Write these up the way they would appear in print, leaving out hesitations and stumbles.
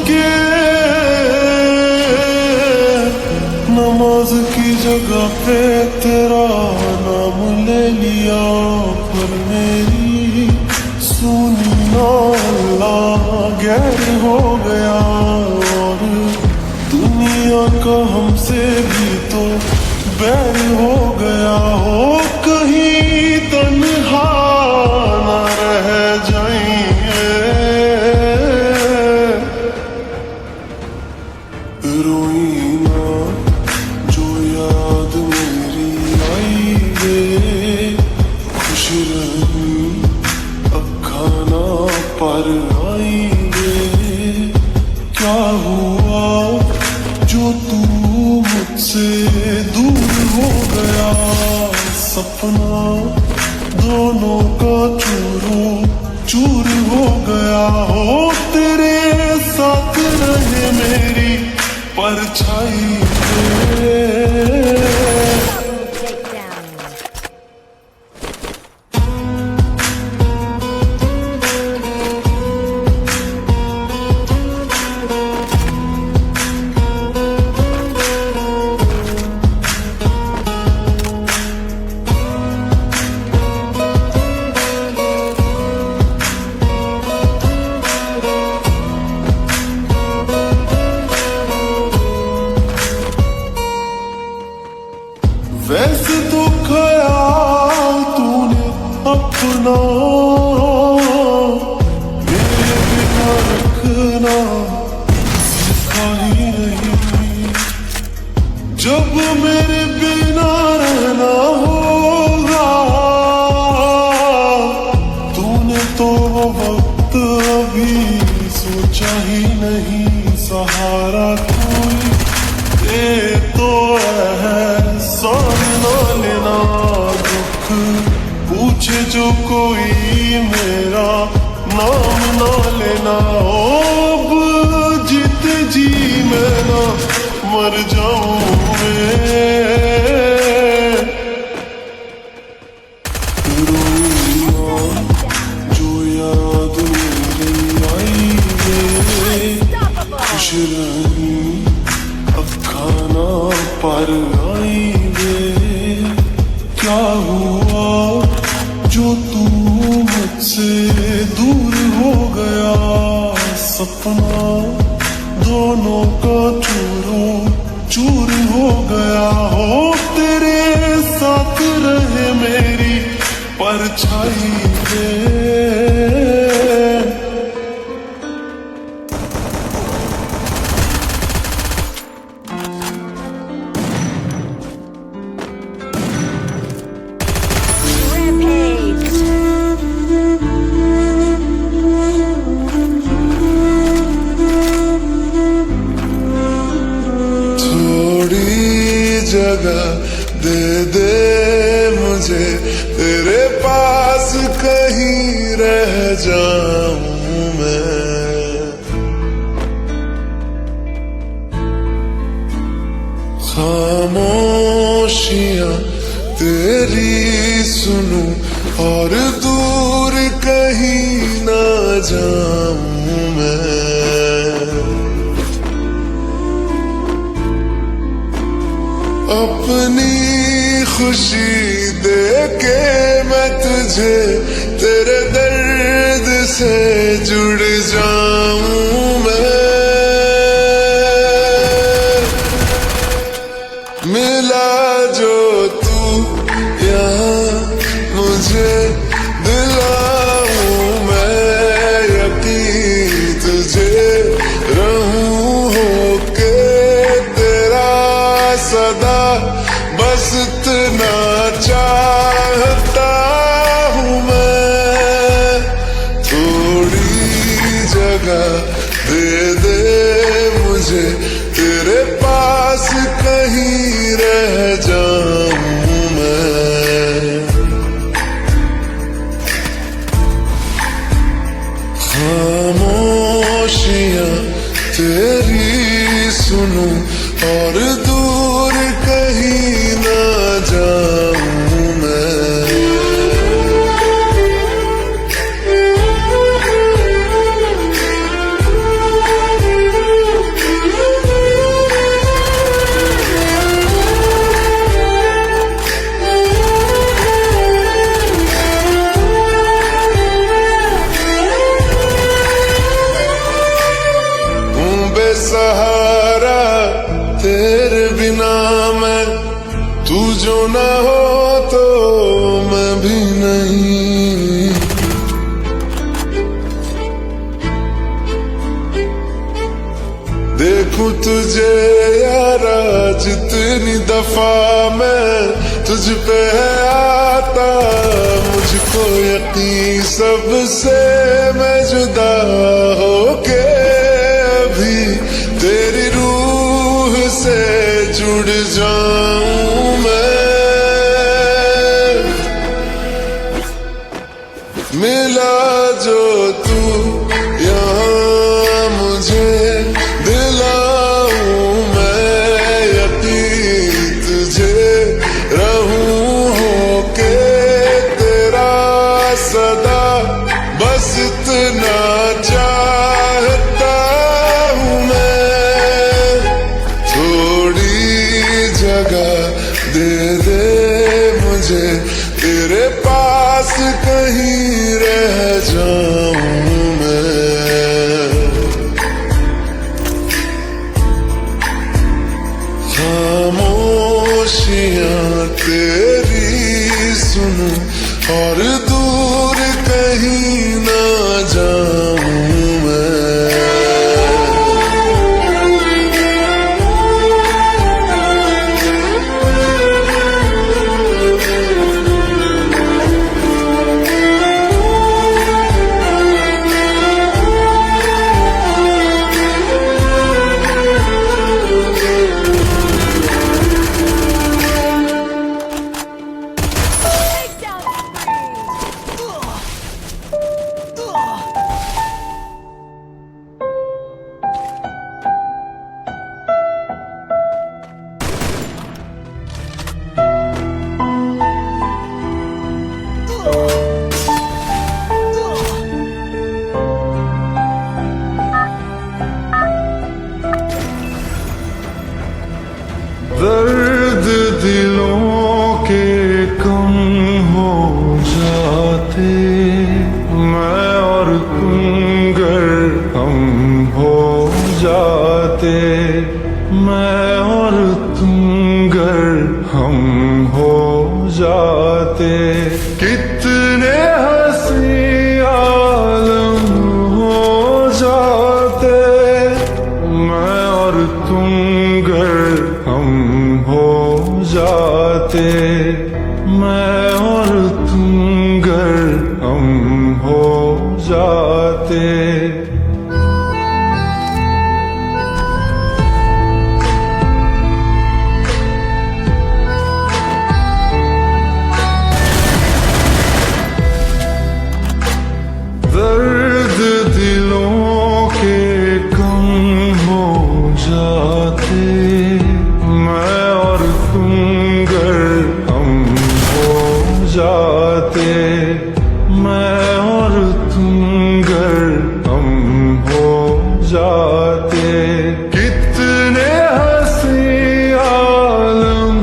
के नमाज की जगह पे तेरा नाम ले लिया, पर मेरी सुनी ना अल्लाह गैर हो गया। और दुनिया का हमसे भी तो बैर हो गया। हो कहीं तन्हा ना रह जाएंगे, रोई ना जो याद मेरी आई वे, खुश रही अब खाना पर आई वे। क्या हुआ जो तू मुझसे दूर हो गया, सपना दोनों का चूरो चूर हो गया। हो तेरे साथ रहे मेरी परछाई वैसे तो ख्याल तूने अपना मेरे बिना रखना सीखा ही नहीं। जब मेरे बिना रहना होगा, तूने तो वो वक्त अभी सोचा ही नहीं। सहारा कोई दे तो एहसान ना लेना, दुख पूछे जो कोई मेरा नाम ना लेना। अब जीते जी मैं ना मर जाऊं मैं, रोइया जो याद मेरी आई वे, खुश रही अब खाना पर आई वे। क्या हुआ जो तू मुझसे दूर हो गया, सपना दोनों का चूरो चूर हो गया। हो तेरे साथ रहे मेरी परछाई वे। जगह दे दे मुझे तेरे पास, कहीं रह जाऊं मैं। खामोशियां तेरी सुनूं और दूर कहीं ना जाऊं मैं। अपनी खुशी देके मैं तुझे तेरे दर्द से जुड़ जाऊं मैं। मिला जो तू यहाँ मुझे दिलाऊं मैं यकीन तुझे रहूं होके तेरा सदा, बस इतना चाहता हूँ मैं। थोड़ी जगह दे दे मुझे तेरे पास, कहीं रह जाऊं मैं। खामोशियां तेरी सुनूं और दूर कहीं ना जाऊं मैं। सहारा तेरे बिना मैं, तू जो ना हो तो मैं भी नहीं। देखूं तुझे यारा जितनी दफा मैं तुझ पे है आता, मुझको यकीन सबसे मैं जुदा होके अभी तेरी रूह से जुड़ जाऊं मैं। मिला जो तू यहाँ मुझे दिलाऊं मैं यकीन तुझे रहूं होके तेरा सदा, बस इतना चाहता हूँ मैं। थोड़ी जगह दे दे मुझे तेरे पास, कहीं रह जाऊं मैं। खामोशियां तेरी सुनूं और दूर कहीं ना जाऊं मैं। दर्द दिलों के कम हो जाते, मैं और तुम गर हम हो जाते, मैं और तुम गर हम हो जाते। कितने हंसी आलम हो जाते, मैं और तुम गर हम हो जाते, मैं और तुम गर हम हो जाते। दर्द दिलों के कम हो जाते, मैं और तुम गर हम हो जाते, मैं और तुम गर हम हो जाते। कितने हंसी आलम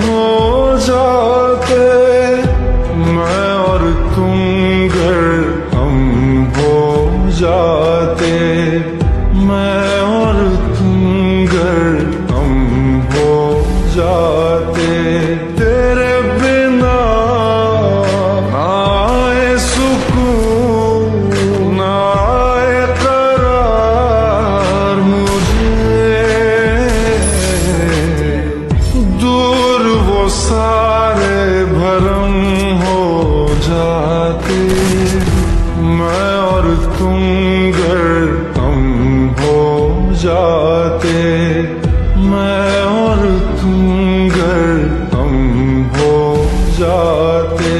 हो जाते, मैं और तुम गर हम हो जाते, मैं और तुम गर हम हो जाते। तेरे बिना ना आए सुकून ना आए करार मुझे, दूर वो सारे भरम हो जाते, मैं और तुम गर हम हो जाते, मैं और तुम गर हम हो जाते।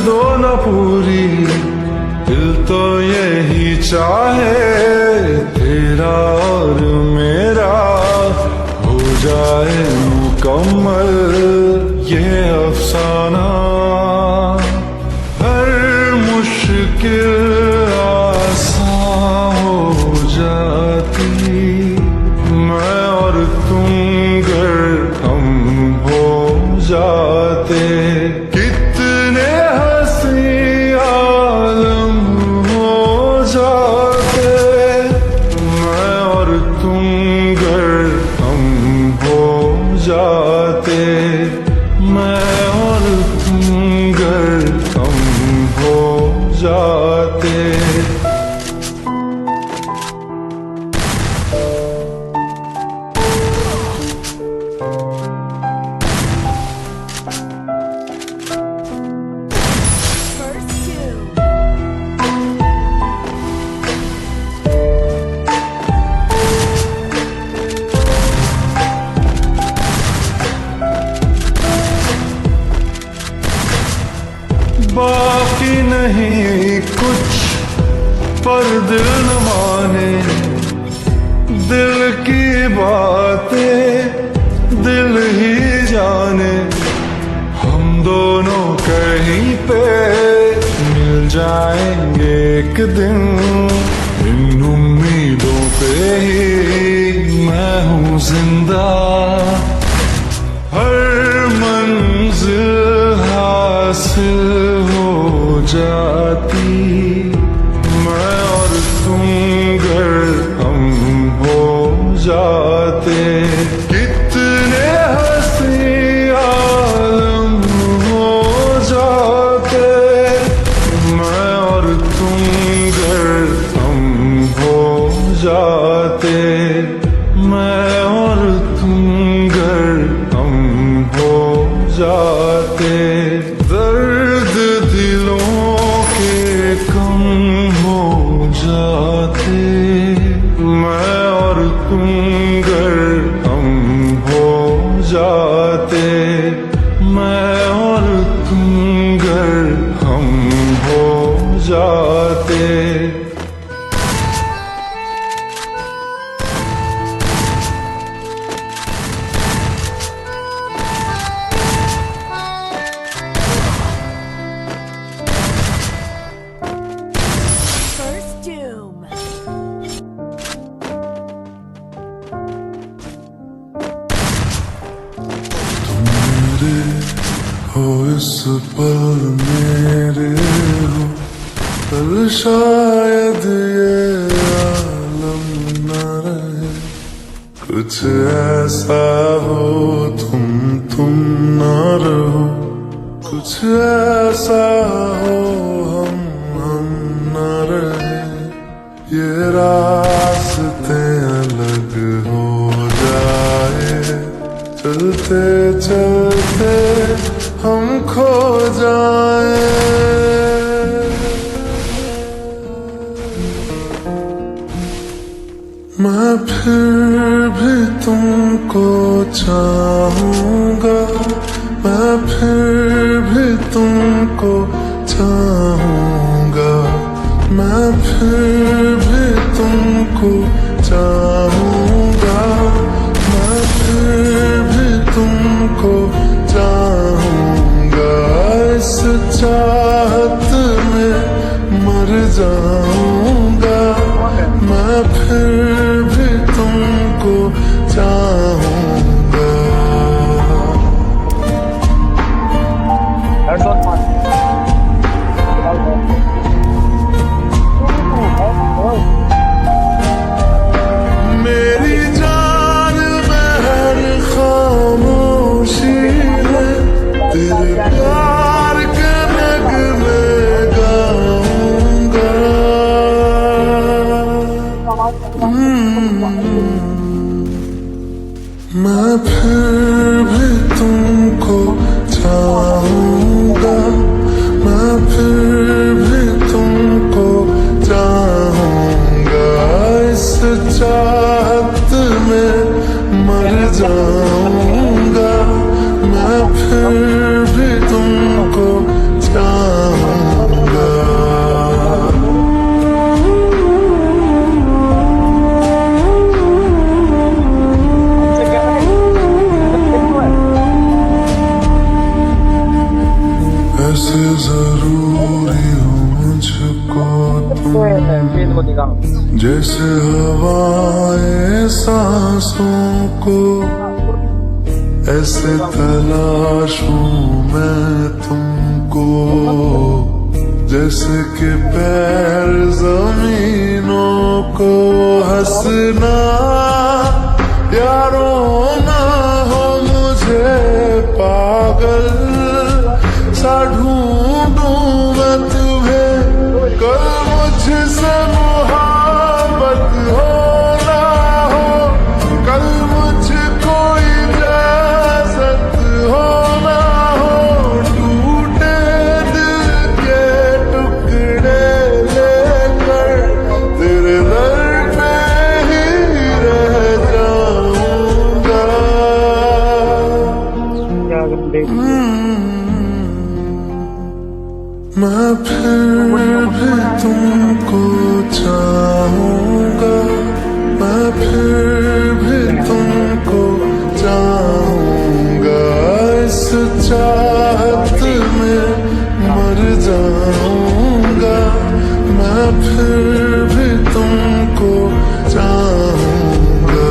दो न पूरी, दिल तो यही चाहे तेरा और मेरा हो जाए मुकम्मल ये अफसाना। हर मुश्किल आसान हो जाती, मैं और तुम गर हम हो जाते। कितने हंसी आलम हो जाते, मैं और तुम गर हम हो जाते। मैं और तुम गर हम हो जाते। बाकी नहीं कुछ पर दिल न माने, दिल की बातें दिल ही जाने। हम दोनों कहीं पे मिल जाएंगे एक दिन, इन उम्मीदों पे ही मैं हूँ जिंदा। हर मंजिल हासिल हो जाती, मैं और तुम गर हम हो जाते। कितने हंसी आलम हो जाते, मैं और तुम गर हम हो जाते। मैं और तुम गर हम हो जाते। दर्द दिलों के कम हो जाते, मैं और तुम गर हम हो जाते। मैं और तुम गर हम हो जाते। हो इस पल मेरे हो, कल शायद ये आलम न रहे। कुछ ऐसा हो तुम न रहो, कुछ ऐसा हो हम न रहे। ये रास्ते अलग हो जाए, चलते चलते हम खो जाए। मैं फिर भी तुमको चाहूंगा, मैं फिर भी तुमको चाहूंगा। मैं फिर भी तुमको चाहूंगा, मैं फिर भी तुमको चाहूंगा। इस चाहत में मर जाऊंगा, मैं फिर भी तुमको चाहूंगा। मेरी जान बहन खामोशी है, तेरे प्यार के नगमे गाऊंगा। मैं फिर भी तुमको चाहूंगा, मैं फिर भी तुमको चाहूंगा। इस चाहत में मर जाऊंगा, मैं फिर भी तुमको चाहूंगा। जैसे जरूरी हो मुझको तुम, जैसे हवाएं सांसों को, ऐसे तलाशूं मैं तुमको, जैसे कि पैर जमीनों को। हंसना यारों ना हो मुझे पागल सा ढूंढूं मैं तुम्हें, कल मुझसे मोहब्बत हो ना हो, कल मुझको इजाजत हो ना हो, टूटे दिल के टुकड़े लेकर तेरे दर पे ही रह जाऊंगा। मैं फिर भी तुमको चाहूंगा, मैं फिर भी तुमको चाहूंगा, इस चाहत में मर जाऊंगा, मैं फिर भी तुमको चाहूंगा।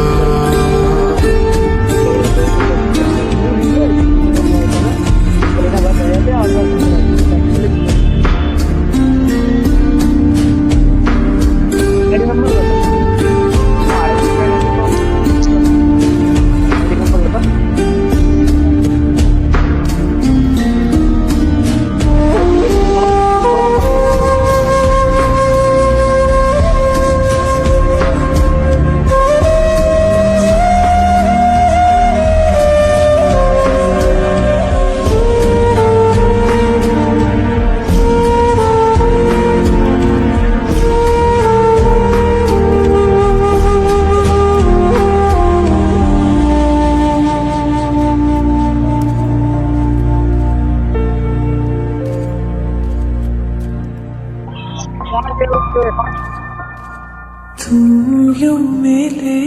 तुम यूं मिले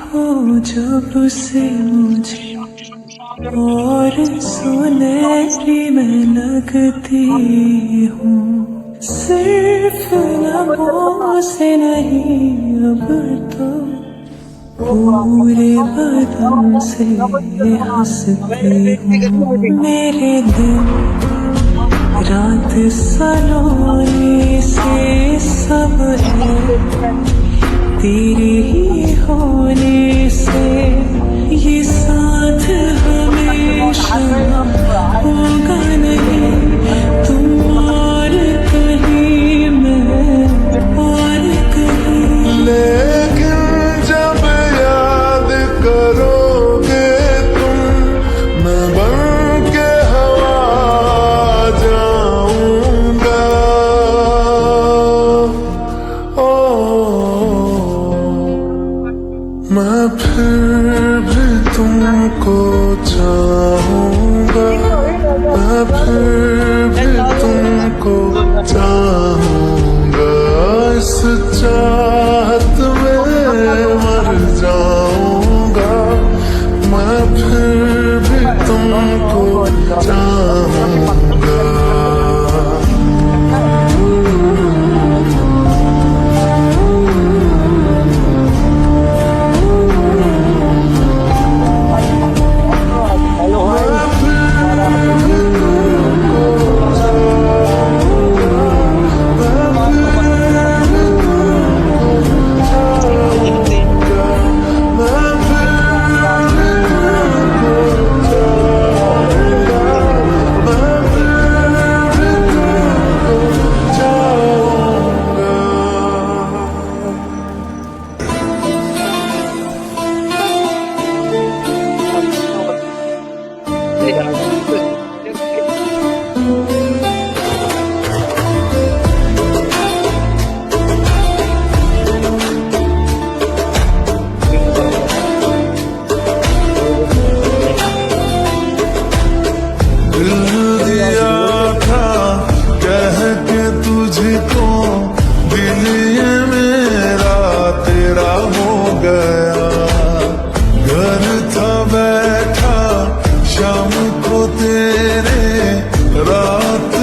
हो जब से मुझे, और सुनहरी मैं लगती हूँ, सिर्फ लबों से नहीं अब तो पूरे बदन से हंसती हूँ। मेरे दिन रात सलोने से सब है, तेरे ही होने से ये साथ हमेशा होगा नहीं, तुम और कहीं मैं और कहीं। लेकिन जब याद करोगे तुम, मैं बन के हवा जाऊंगा। मैं फिर भी तुमको चाहूंगा, मैं फिर भी तुमको चाहूंगा, इस चाहत में मर जाऊंगा, मैं फिर भी तुमको चाहूंगा। रात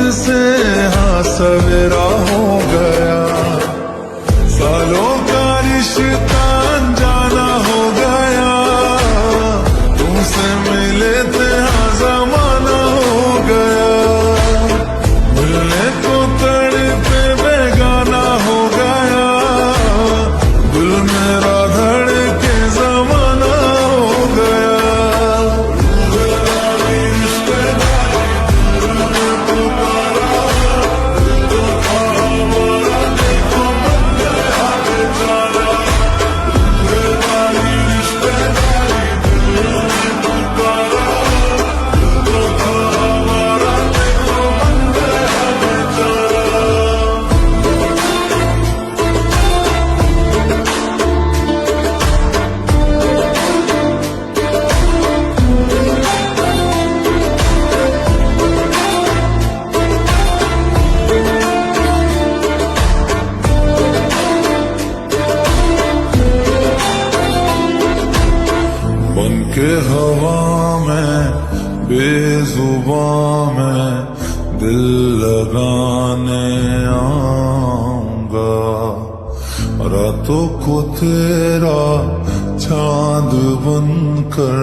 के हवा में बेजुबां में दिल लगाने आऊंगा, रातों को तेरा चांद बनकर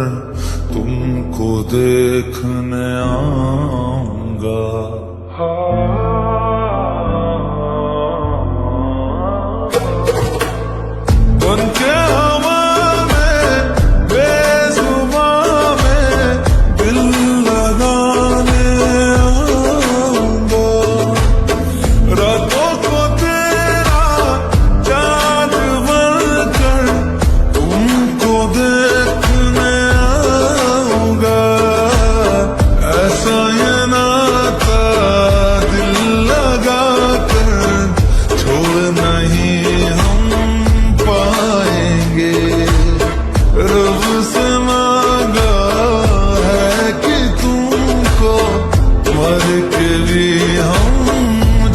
तुमको देखने आऊंगा। बनके हवा में बेजुबां में दिल लगाने आऊंगा, रातों को तेरा चांद बनकर तुमको देखने आऊंगा। ऐसा ये नाता दिल लगा कर छोड़ नहीं हम पाएंगे, रब से मांगा है कि तुमको मर के भी हम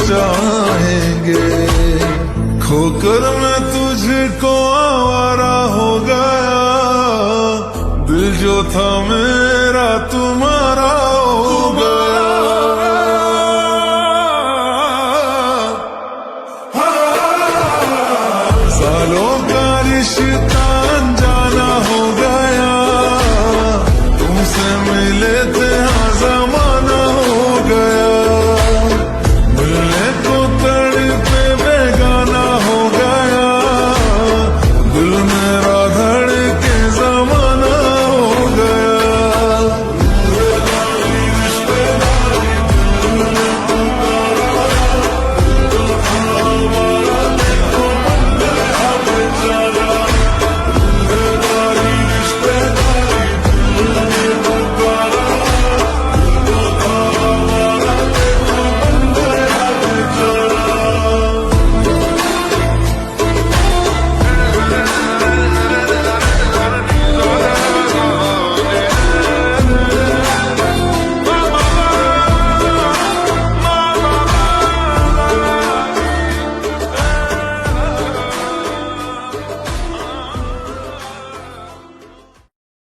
चाहेंगे। खोकर मैं तुझको आवारा हो गया, दिल जो था मेरा तुम्हारा